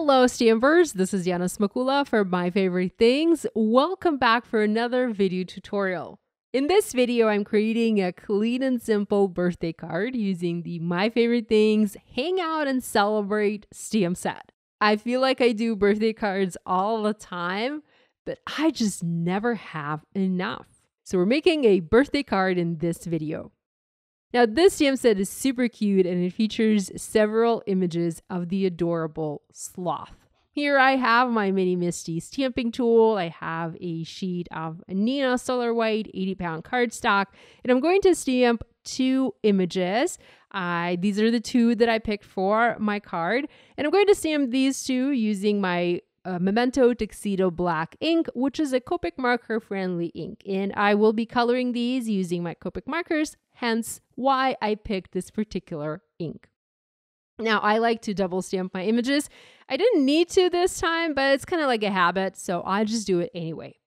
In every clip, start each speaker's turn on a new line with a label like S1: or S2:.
S1: Hello Stampers, this is Yana Smakula for My Favorite Things. Welcome back for another video tutorial. In this video, I'm creating a clean and simple birthday card using the My Favorite Things Hang Out and Celebrate stamp set. I feel like I do birthday cards all the time, but I just never have enough. So we're making a birthday card in this video. Now this stamp set is super cute and it features several images of the adorable sloth. Here I have my Mini Misty stamping tool. I have a sheet of Nina Solar White 80-pound cardstock, and I'm going to stamp two images. These are the two that I picked for my card, and I'm going to stamp these two using my Memento Tuxedo Black ink, which is a Copic marker friendly ink, and I will be coloring these using my Copic markers, hence why I picked this particular ink. Now I like to double stamp my images. I didn't need to this time, but it's kind of like a habit, so I just do it anyway.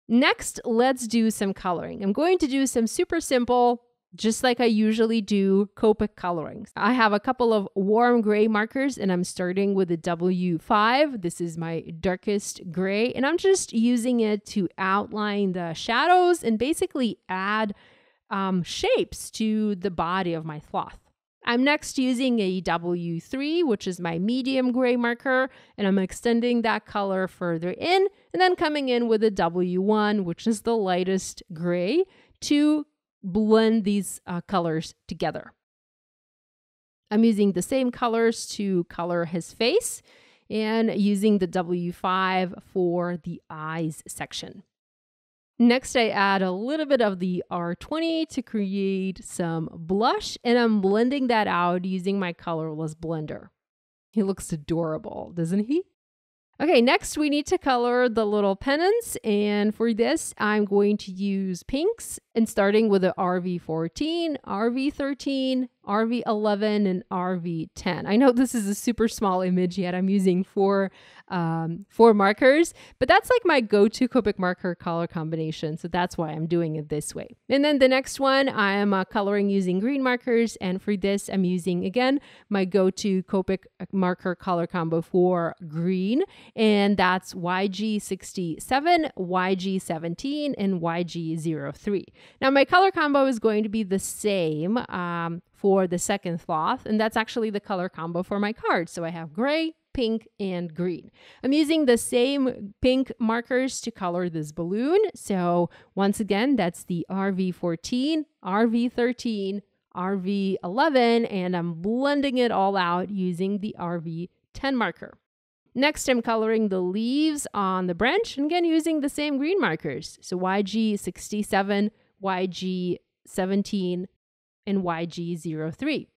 S1: Next, let's do some coloring. I'm going to do some super simple, just like I usually do, Copic coloring. I have a couple of warm gray markers and I'm starting with a W5. This is my darkest gray and I'm just using it to outline the shadows and basically add shapes to the body of my sloth. I'm next using a W3, which is my medium gray marker, and I'm extending that color further in and then coming in with a W1, which is the lightest gray, to blend these colors together. I'm using the same colors to color his face and using the W5 for the eyes section. Next, I add a little bit of the R20 to create some blush, and I'm blending that out using my colorless blender. He looks adorable, doesn't he? Okay, next we need to color the little pennants, and for this I'm going to use pinks and starting with the RV14, RV13, RV11, and RV10. I know this is a super small image, yet I'm using four markers, but that's like my go-to Copic marker color combination, so that's why I'm doing it this way. And then the next one, I'm coloring using green markers, and for this I'm using, again, my go-to Copic marker color combo for green, and that's YG67, YG17, and YG03. Now my color combo is going to be the same for the second sloth, and that's actually the color combo for my card. So I have gray, pink, and green. I'm using the same pink markers to color this balloon. So once again, that's the RV14, RV13, RV11, and I'm blending it all out using the RV10 marker. Next, I'm coloring the leaves on the branch, and again using the same green markers. So YG67, YG17, and YG03.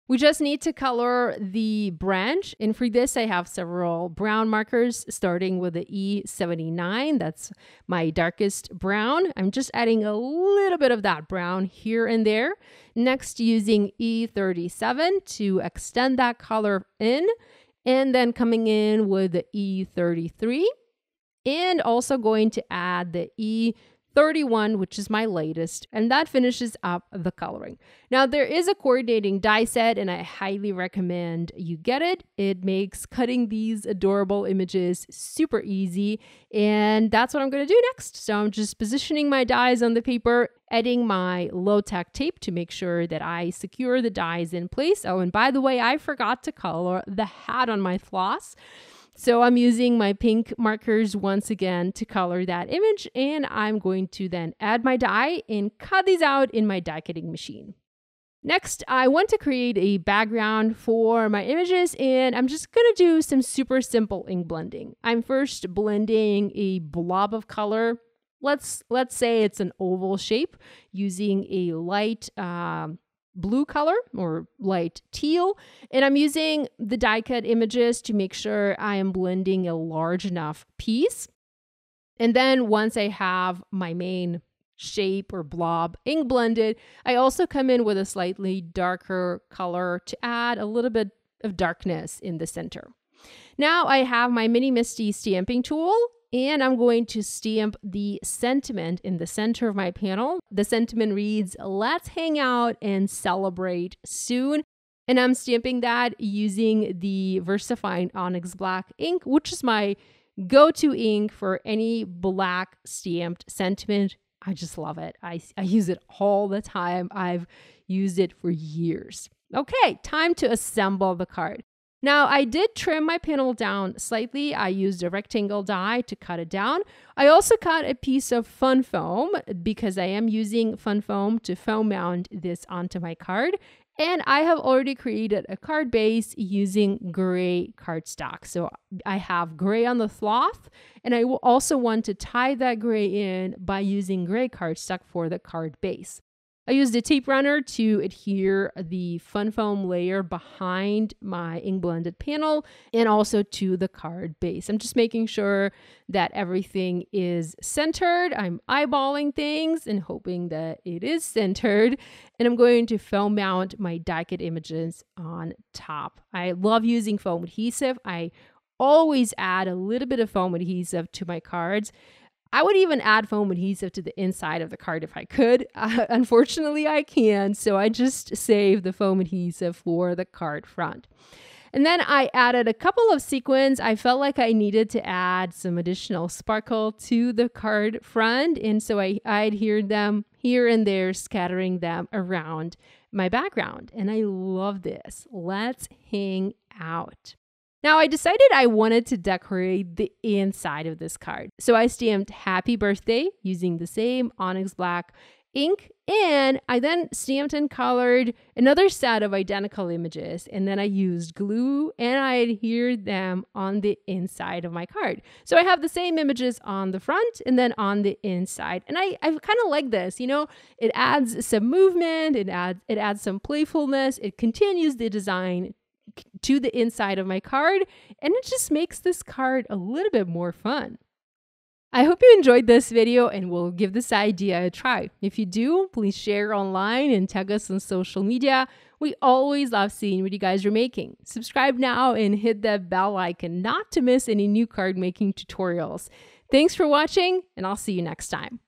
S1: We just need to color the branch, and for this I have several brown markers starting with the E79. That's my darkest brown. I'm just adding a little bit of that brown here and there. Next, using E37 to extend that color in, and then coming in with the E33, and also going to add the E31, which is my latest, and that finishes up the coloring. Now there is a coordinating die set and I highly recommend you get it. It makes cutting these adorable images super easy, and that's what I'm going to do next. So I'm just positioning my dies on the paper, adding my low-tech tape to make sure that I secure the dies in place. Oh, and by the way, I forgot to color the hat on my floss. So I'm using my pink markers once again to color that image, and I'm going to then add my die and cut these out in my die cutting machine. Next, I want to create a background for my images, and I'm just going to do some super simple ink blending. I'm first blending a blob of color. Let's say it's an oval shape using a light blue color or light teal, and I'm using the die cut images to make sure I am blending a large enough piece. And then once I have my main shape or blob ink blended, I also come in with a slightly darker color to add a little bit of darkness in the center. Now I have my Mini Misty stamping tool, and I'm going to stamp the sentiment in the center of my panel. The sentiment reads, "Let's hang out and celebrate soon." And I'm stamping that using the VersaFine Onyx Black ink, which is my go-to ink for any black stamped sentiment. I just love it. I use it all the time. I've used it for years. Okay, time to assemble the card. Now, I did trim my panel down slightly. I used a rectangle die to cut it down. I also cut a piece of fun foam because I am using fun foam to foam mount this onto my card. And I have already created a card base using gray cardstock. So I have gray on the sloth, and I will also want to tie that gray in by using gray cardstock for the card base. I used a tape runner to adhere the fun foam layer behind my ink blended panel and also to the card base. I'm just making sure that everything is centered. I'm eyeballing things and hoping that it is centered. And I'm going to foam mount my die cut images on top. I love using foam adhesive. I always add a little bit of foam adhesive to my cards. I would even add foam adhesive to the inside of the card if I could. Unfortunately, I can't, so I just save the foam adhesive for the card front. And then I added a couple of sequins. I felt like I needed to add some additional sparkle to the card front, and so I adhered them here and there, scattering them around my background. And I love this. Let's hang out. Now, I decided I wanted to decorate the inside of this card. So I stamped Happy Birthday using the same Onyx Black ink, and I then stamped and colored another set of identical images, and then I used glue and I adhered them on the inside of my card. So I have the same images on the front and then on the inside, and I kind of like this, you know, it adds some movement, it adds some playfulness, it continues the design to the inside of my card, and it just makes this card a little bit more fun. I hope you enjoyed this video and will give this idea a try. If you do, please share online and tag us on social media. We always love seeing what you guys are making. Subscribe now and hit that bell icon not to miss any new card making tutorials. Thanks for watching, and I'll see you next time.